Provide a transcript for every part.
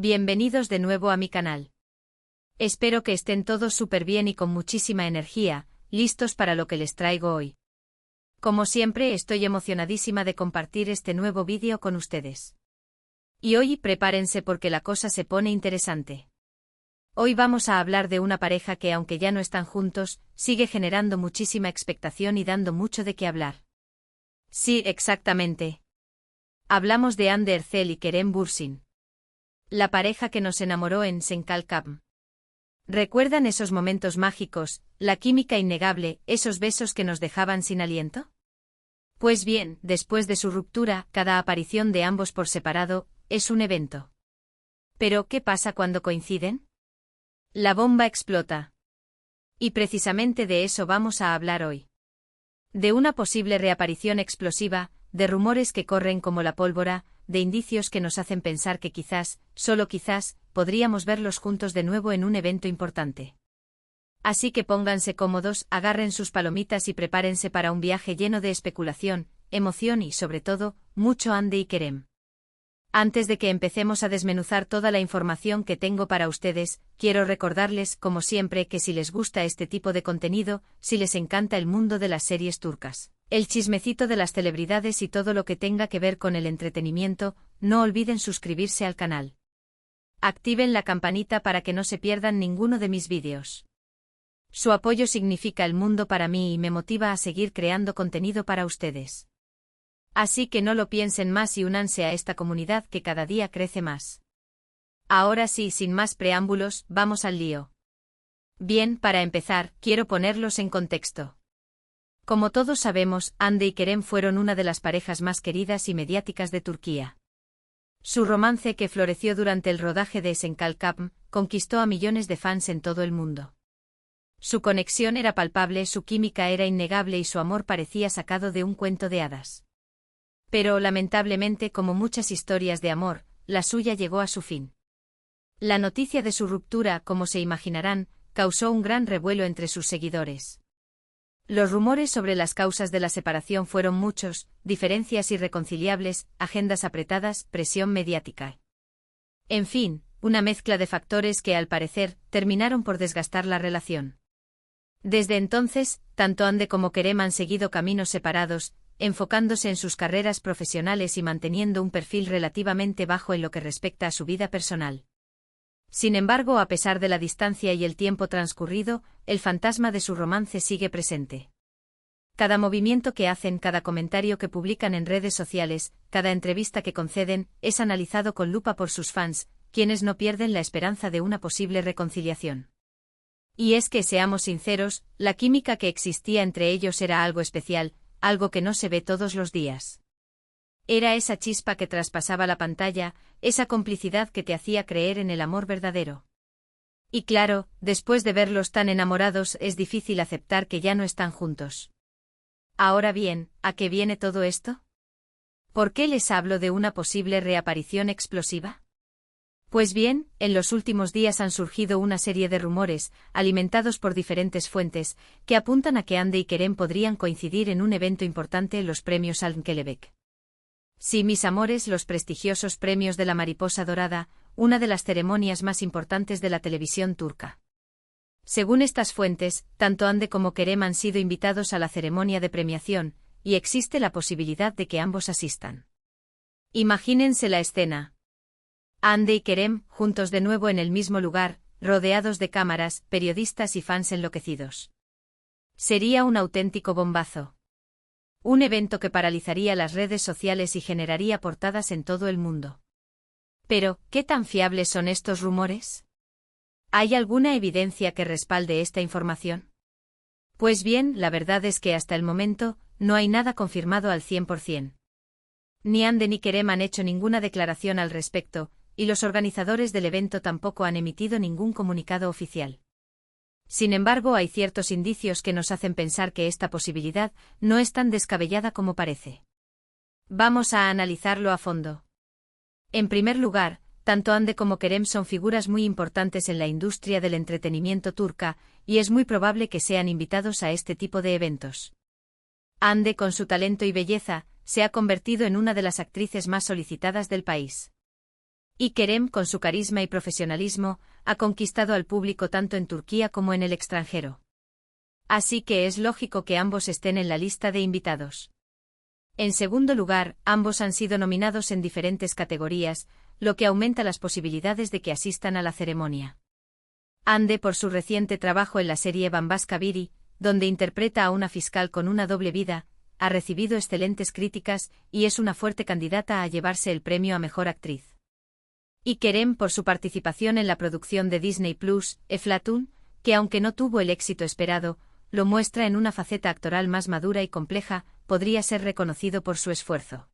Bienvenidos de nuevo a mi canal. Espero que estén todos súper bien y con muchísima energía, listos para lo que les traigo hoy. Como siempre, estoy emocionadísima de compartir este nuevo vídeo con ustedes. Y hoy prepárense porque la cosa se pone interesante. Hoy vamos a hablar de una pareja que, aunque ya no están juntos, sigue generando muchísima expectación y dando mucho de qué hablar. Sí, exactamente. Hablamos de Hande Erçel y Kerem Bürsin. La pareja que nos enamoró en Senkalkam. ¿Recuerdan esos momentos mágicos, la química innegable, esos besos que nos dejaban sin aliento? Pues bien, después de su ruptura, cada aparición de ambos por separado es un evento. ¿Pero qué pasa cuando coinciden? La bomba explota. Y precisamente de eso vamos a hablar hoy. De una posible reaparición explosiva, de rumores que corren como la pólvora, de indicios que nos hacen pensar que quizás, solo quizás, podríamos verlos juntos de nuevo en un evento importante. Así que pónganse cómodos, agarren sus palomitas y prepárense para un viaje lleno de especulación, emoción y, sobre todo, mucho Hande y Kerem. Antes de que empecemos a desmenuzar toda la información que tengo para ustedes, quiero recordarles, como siempre, que si les gusta este tipo de contenido, si les encanta el mundo de las series turcas, el chismecito de las celebridades y todo lo que tenga que ver con el entretenimiento, no olviden suscribirse al canal. Activen la campanita para que no se pierdan ninguno de mis vídeos. Su apoyo significa el mundo para mí y me motiva a seguir creando contenido para ustedes. Así que no lo piensen más y únanse a esta comunidad que cada día crece más. Ahora sí, sin más preámbulos, vamos al lío. Bien, para empezar, quiero ponerlos en contexto. Como todos sabemos, Hande y Kerem fueron una de las parejas más queridas y mediáticas de Turquía. Su romance, que floreció durante el rodaje de Senkalkam, conquistó a millones de fans en todo el mundo. Su conexión era palpable, su química era innegable y su amor parecía sacado de un cuento de hadas. Pero, lamentablemente, como muchas historias de amor, la suya llegó a su fin. La noticia de su ruptura, como se imaginarán, causó un gran revuelo entre sus seguidores. Los rumores sobre las causas de la separación fueron muchos: diferencias irreconciliables, agendas apretadas, presión mediática. En fin, una mezcla de factores que, al parecer, terminaron por desgastar la relación. Desde entonces, tanto Hande como Kerem han seguido caminos separados, enfocándose en sus carreras profesionales y manteniendo un perfil relativamente bajo en lo que respecta a su vida personal. Sin embargo, a pesar de la distancia y el tiempo transcurrido, el fantasma de su romance sigue presente. Cada movimiento que hacen, cada comentario que publican en redes sociales, cada entrevista que conceden, es analizado con lupa por sus fans, quienes no pierden la esperanza de una posible reconciliación. Y es que, seamos sinceros, la química que existía entre ellos era algo especial, algo que no se ve todos los días. Era esa chispa que traspasaba la pantalla, esa complicidad que te hacía creer en el amor verdadero. Y claro, después de verlos tan enamorados, es difícil aceptar que ya no están juntos. Ahora bien, ¿a qué viene todo esto? ¿Por qué les hablo de una posible reaparición explosiva? Pues bien, en los últimos días han surgido una serie de rumores, alimentados por diferentes fuentes, que apuntan a que Hande y Kerem podrían coincidir en un evento importante en los premios Al-Kelebek. Sí, mis amores, los prestigiosos premios de la Mariposa Dorada, una de las ceremonias más importantes de la televisión turca. Según estas fuentes, tanto Hande como Kerem han sido invitados a la ceremonia de premiación, y existe la posibilidad de que ambos asistan. Imagínense la escena. Hande y Kerem, juntos de nuevo en el mismo lugar, rodeados de cámaras, periodistas y fans enloquecidos. Sería un auténtico bombazo. Un evento que paralizaría las redes sociales y generaría portadas en todo el mundo. Pero, ¿qué tan fiables son estos rumores? ¿Hay alguna evidencia que respalde esta información? Pues bien, la verdad es que hasta el momento, no hay nada confirmado al 100%. Ni Hande ni Kerem han hecho ninguna declaración al respecto, y los organizadores del evento tampoco han emitido ningún comunicado oficial. Sin embargo, hay ciertos indicios que nos hacen pensar que esta posibilidad no es tan descabellada como parece. Vamos a analizarlo a fondo. En primer lugar, tanto Hande como Kerem son figuras muy importantes en la industria del entretenimiento turca, y es muy probable que sean invitados a este tipo de eventos. Hande, con su talento y belleza, se ha convertido en una de las actrices más solicitadas del país. Y Kerem, con su carisma y profesionalismo, ha conquistado al público tanto en Turquía como en el extranjero. Así que es lógico que ambos estén en la lista de invitados. En segundo lugar, ambos han sido nominados en diferentes categorías, lo que aumenta las posibilidades de que asistan a la ceremonia. Hande, por su reciente trabajo en la serie Bambaşka Biri, donde interpreta a una fiscal con una doble vida, ha recibido excelentes críticas y es una fuerte candidata a llevarse el premio a Mejor Actriz. Y Kerem, por su participación en la producción de Disney Plus, Eflatun, que aunque no tuvo el éxito esperado, lo muestra en una faceta actoral más madura y compleja, podría ser reconocido por su esfuerzo.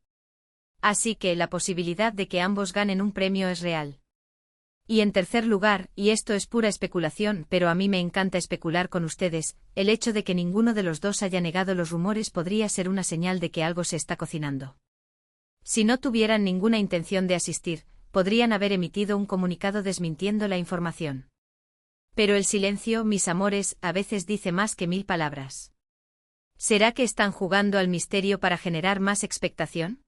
Así que la posibilidad de que ambos ganen un premio es real. Y en tercer lugar, y esto es pura especulación, pero a mí me encanta especular con ustedes, el hecho de que ninguno de los dos haya negado los rumores podría ser una señal de que algo se está cocinando. Si no tuvieran ninguna intención de asistir, podrían haber emitido un comunicado desmintiendo la información. Pero el silencio, mis amores, a veces dice más que 1000 palabras. ¿Será que están jugando al misterio para generar más expectación?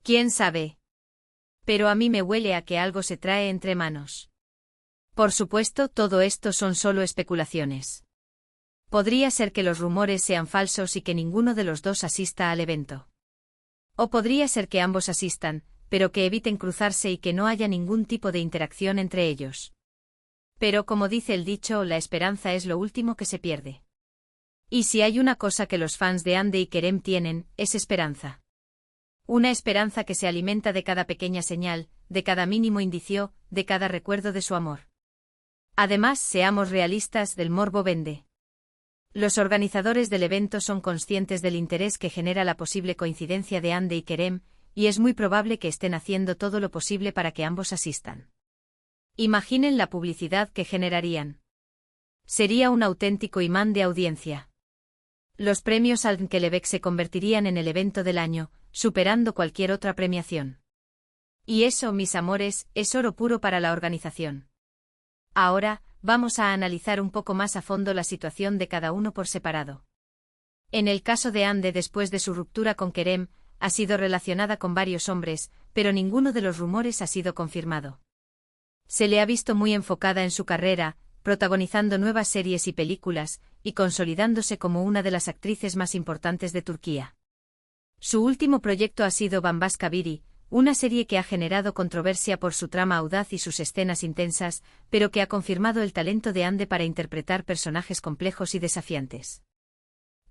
¿Quién sabe? Pero a mí me huele a que algo se trae entre manos. Por supuesto, todo esto son solo especulaciones. Podría ser que los rumores sean falsos y que ninguno de los dos asista al evento. O podría ser que ambos asistan, pero que eviten cruzarse y que no haya ningún tipo de interacción entre ellos. Pero como dice el dicho, la esperanza es lo último que se pierde. Y si hay una cosa que los fans de Hande y Kerem tienen, es esperanza. Una esperanza que se alimenta de cada pequeña señal, de cada mínimo indicio, de cada recuerdo de su amor. Además, seamos realistas, del morbo vende. Los organizadores del evento son conscientes del interés que genera la posible coincidencia de Hande y Kerem, y es muy probable que estén haciendo todo lo posible para que ambos asistan. Imaginen la publicidad que generarían. Sería un auténtico imán de audiencia. Los premios Al-Kelebek se convertirían en el evento del año, superando cualquier otra premiación. Y eso, mis amores, es oro puro para la organización. Ahora, vamos a analizar un poco más a fondo la situación de cada uno por separado. En el caso de Hande, después de su ruptura con Kerem, ha sido relacionada con varios hombres, pero ninguno de los rumores ha sido confirmado. Se le ha visto muy enfocada en su carrera, protagonizando nuevas series y películas, y consolidándose como una de las actrices más importantes de Turquía. Su último proyecto ha sido Bambaşka Biri, una serie que ha generado controversia por su trama audaz y sus escenas intensas, pero que ha confirmado el talento de Hande para interpretar personajes complejos y desafiantes.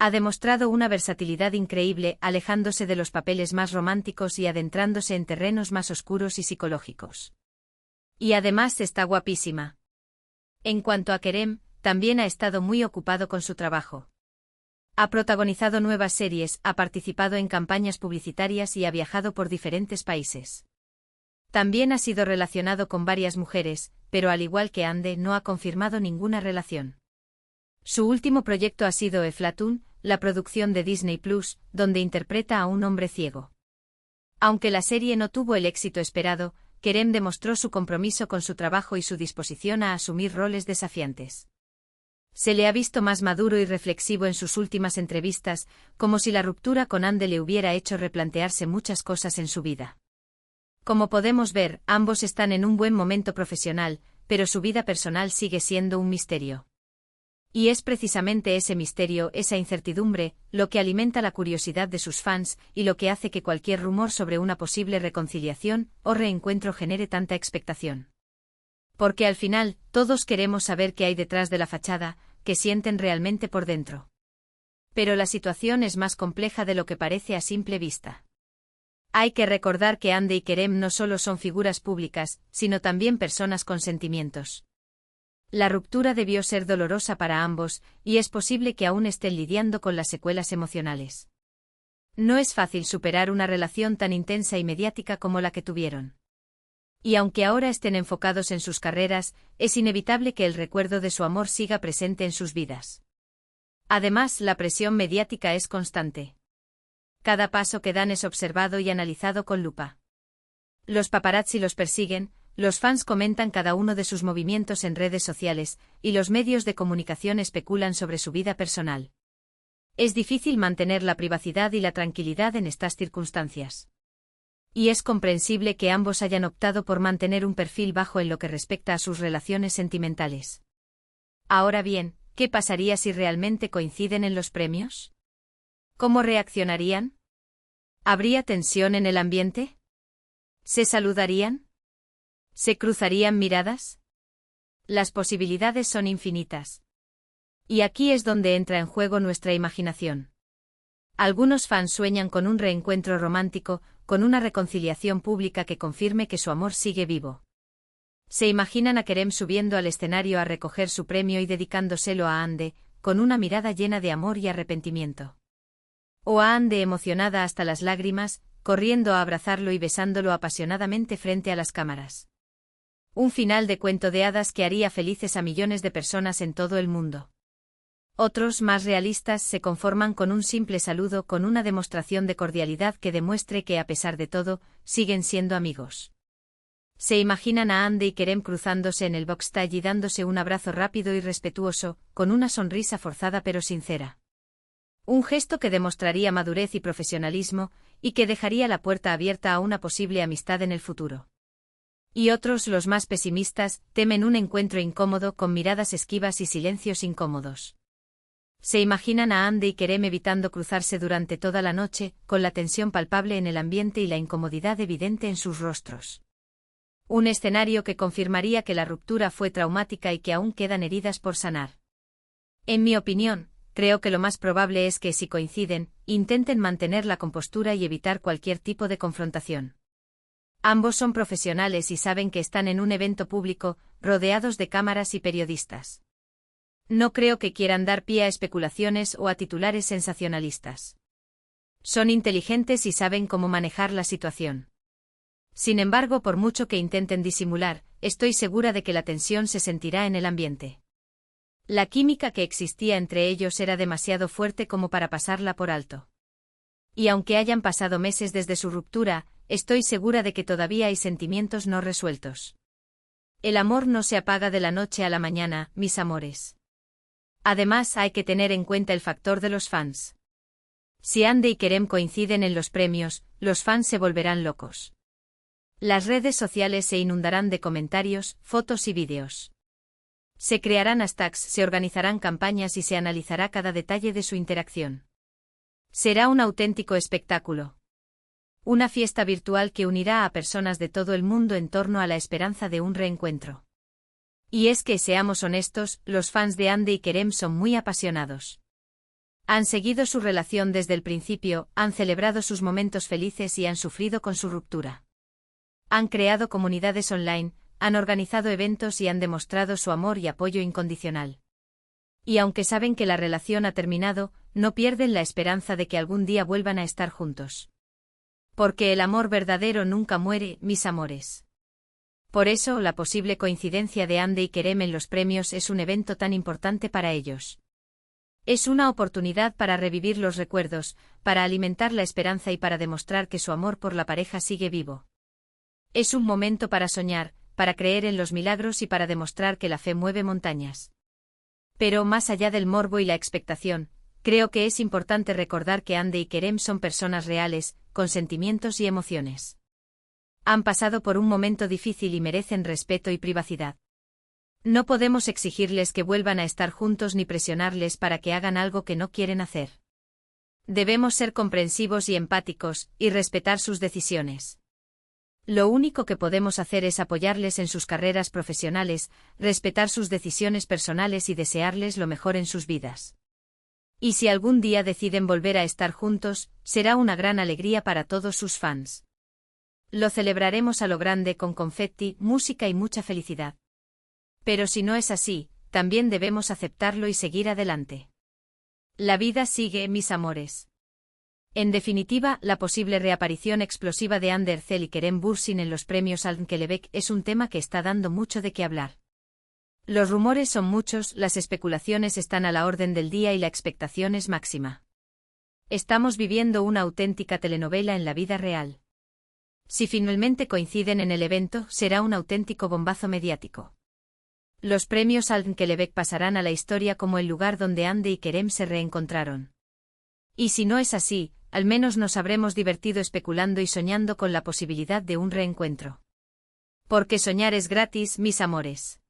Ha demostrado una versatilidad increíble, alejándose de los papeles más románticos y adentrándose en terrenos más oscuros y psicológicos. Y además está guapísima. En cuanto a Kerem, también ha estado muy ocupado con su trabajo. Ha protagonizado nuevas series, ha participado en campañas publicitarias y ha viajado por diferentes países. También ha sido relacionado con varias mujeres, pero al igual que Hande no ha confirmado ninguna relación. Su último proyecto ha sido Eflatun, la producción de Disney Plus, donde interpreta a un hombre ciego. Aunque la serie no tuvo el éxito esperado, Kerem demostró su compromiso con su trabajo y su disposición a asumir roles desafiantes. Se le ha visto más maduro y reflexivo en sus últimas entrevistas, como si la ruptura con Hande le hubiera hecho replantearse muchas cosas en su vida. Como podemos ver, ambos están en un buen momento profesional, pero su vida personal sigue siendo un misterio. Y es precisamente ese misterio, esa incertidumbre, lo que alimenta la curiosidad de sus fans y lo que hace que cualquier rumor sobre una posible reconciliación o reencuentro genere tanta expectación. Porque al final, todos queremos saber qué hay detrás de la fachada, qué sienten realmente por dentro. Pero la situación es más compleja de lo que parece a simple vista. Hay que recordar que Hande y Kerem no solo son figuras públicas, sino también personas con sentimientos. La ruptura debió ser dolorosa para ambos, y es posible que aún estén lidiando con las secuelas emocionales. No es fácil superar una relación tan intensa y mediática como la que tuvieron. Y aunque ahora estén enfocados en sus carreras, es inevitable que el recuerdo de su amor siga presente en sus vidas. Además, la presión mediática es constante. Cada paso que dan es observado y analizado con lupa. Los paparazzi los persiguen, los fans comentan cada uno de sus movimientos en redes sociales, y los medios de comunicación especulan sobre su vida personal. Es difícil mantener la privacidad y la tranquilidad en estas circunstancias. Y es comprensible que ambos hayan optado por mantener un perfil bajo en lo que respecta a sus relaciones sentimentales. Ahora bien, ¿qué pasaría si realmente coinciden en los premios? ¿Cómo reaccionarían? ¿Habría tensión en el ambiente? ¿Se saludarían? ¿Se cruzarían miradas? Las posibilidades son infinitas. Y aquí es donde entra en juego nuestra imaginación. Algunos fans sueñan con un reencuentro romántico, con una reconciliación pública que confirme que su amor sigue vivo. Se imaginan a Kerem subiendo al escenario a recoger su premio y dedicándoselo a Hande, con una mirada llena de amor y arrepentimiento. O a Hande emocionada hasta las lágrimas, corriendo a abrazarlo y besándolo apasionadamente frente a las cámaras. Un final de cuento de hadas que haría felices a millones de personas en todo el mundo. Otros, más realistas, se conforman con un simple saludo, con una demostración de cordialidad que demuestre que, a pesar de todo, siguen siendo amigos. Se imaginan a Hande y Kerem cruzándose en el backstage y dándose un abrazo rápido y respetuoso, con una sonrisa forzada pero sincera. Un gesto que demostraría madurez y profesionalismo, y que dejaría la puerta abierta a una posible amistad en el futuro. Y otros, los más pesimistas, temen un encuentro incómodo con miradas esquivas y silencios incómodos. Se imaginan a Hande y Kerem evitando cruzarse durante toda la noche, con la tensión palpable en el ambiente y la incomodidad evidente en sus rostros. Un escenario que confirmaría que la ruptura fue traumática y que aún quedan heridas por sanar. En mi opinión, creo que lo más probable es que, si coinciden, intenten mantener la compostura y evitar cualquier tipo de confrontación. Ambos son profesionales y saben que están en un evento público, rodeados de cámaras y periodistas. No creo que quieran dar pie a especulaciones o a titulares sensacionalistas. Son inteligentes y saben cómo manejar la situación. Sin embargo, por mucho que intenten disimular, estoy segura de que la tensión se sentirá en el ambiente. La química que existía entre ellos era demasiado fuerte como para pasarla por alto. Y aunque hayan pasado meses desde su ruptura, estoy segura de que todavía hay sentimientos no resueltos. El amor no se apaga de la noche a la mañana, mis amores. Además, hay que tener en cuenta el factor de los fans. Si Hande y Kerem coinciden en los premios, los fans se volverán locos. Las redes sociales se inundarán de comentarios, fotos y vídeos. Se crearán hashtags, se organizarán campañas y se analizará cada detalle de su interacción. Será un auténtico espectáculo. Una fiesta virtual que unirá a personas de todo el mundo en torno a la esperanza de un reencuentro. Y es que, seamos honestos, los fans de Hande y Kerem son muy apasionados. Han seguido su relación desde el principio, han celebrado sus momentos felices y han sufrido con su ruptura. Han creado comunidades online, han organizado eventos y han demostrado su amor y apoyo incondicional. Y aunque saben que la relación ha terminado, no pierden la esperanza de que algún día vuelvan a estar juntos. Porque el amor verdadero nunca muere, mis amores. Por eso, la posible coincidencia de Hande y Kerem en los premios es un evento tan importante para ellos. Es una oportunidad para revivir los recuerdos, para alimentar la esperanza y para demostrar que su amor por la pareja sigue vivo. Es un momento para soñar, para creer en los milagros y para demostrar que la fe mueve montañas. Pero más allá del morbo y la expectación, creo que es importante recordar que Hande y Kerem son personas reales, con sentimientos y emociones. Han pasado por un momento difícil y merecen respeto y privacidad. No podemos exigirles que vuelvan a estar juntos ni presionarles para que hagan algo que no quieren hacer. Debemos ser comprensivos y empáticos, y respetar sus decisiones. Lo único que podemos hacer es apoyarles en sus carreras profesionales, respetar sus decisiones personales y desearles lo mejor en sus vidas. Y si algún día deciden volver a estar juntos, será una gran alegría para todos sus fans. Lo celebraremos a lo grande con confeti, música y mucha felicidad. Pero si no es así, también debemos aceptarlo y seguir adelante. La vida sigue, mis amores. En definitiva, la posible reaparición explosiva de Hande Erçel y Kerem Bürsin en los premios Al-Kelebek es un tema que está dando mucho de qué hablar. Los rumores son muchos, las especulaciones están a la orden del día y la expectación es máxima. Estamos viviendo una auténtica telenovela en la vida real. Si finalmente coinciden en el evento, será un auténtico bombazo mediático. Los premios Al-Kelebek pasarán a la historia como el lugar donde Hande y Kerem se reencontraron. Y si no es así, al menos nos habremos divertido especulando y soñando con la posibilidad de un reencuentro. Porque soñar es gratis, mis amores.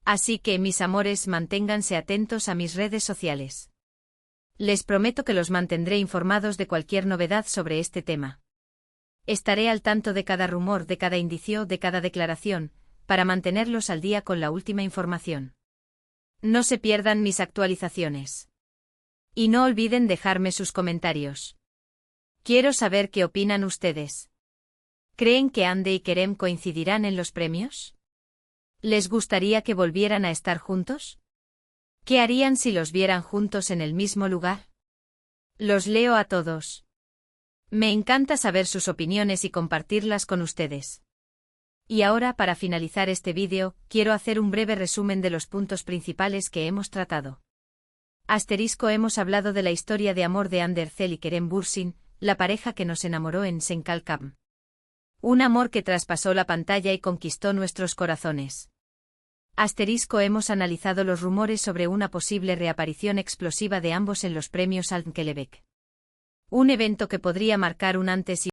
Así que, mis amores, manténganse atentos a mis redes sociales. Les prometo que los mantendré informados de cualquier novedad sobre este tema. Estaré al tanto de cada rumor, de cada indicio, de cada declaración, para mantenerlos al día con la última información. No se pierdan mis actualizaciones. Y no olviden dejarme sus comentarios. Quiero saber qué opinan ustedes. ¿Creen que Ande y Kerem coincidirán en los premios? ¿Les gustaría que volvieran a estar juntos? ¿Qué harían si los vieran juntos en el mismo lugar? Los leo a todos. Me encanta saber sus opiniones y compartirlas con ustedes. Y ahora, para finalizar este vídeo, quiero hacer un breve resumen de los puntos principales que hemos tratado. Hemos hablado de la historia de amor de Ander Cel y Kerem Bürsin, la pareja que nos enamoró en Senkalkam. Un amor que traspasó la pantalla y conquistó nuestros corazones. Hemos analizado los rumores sobre una posible reaparición explosiva de ambos en los premios Altnkelebek. Un evento que podría marcar un antes y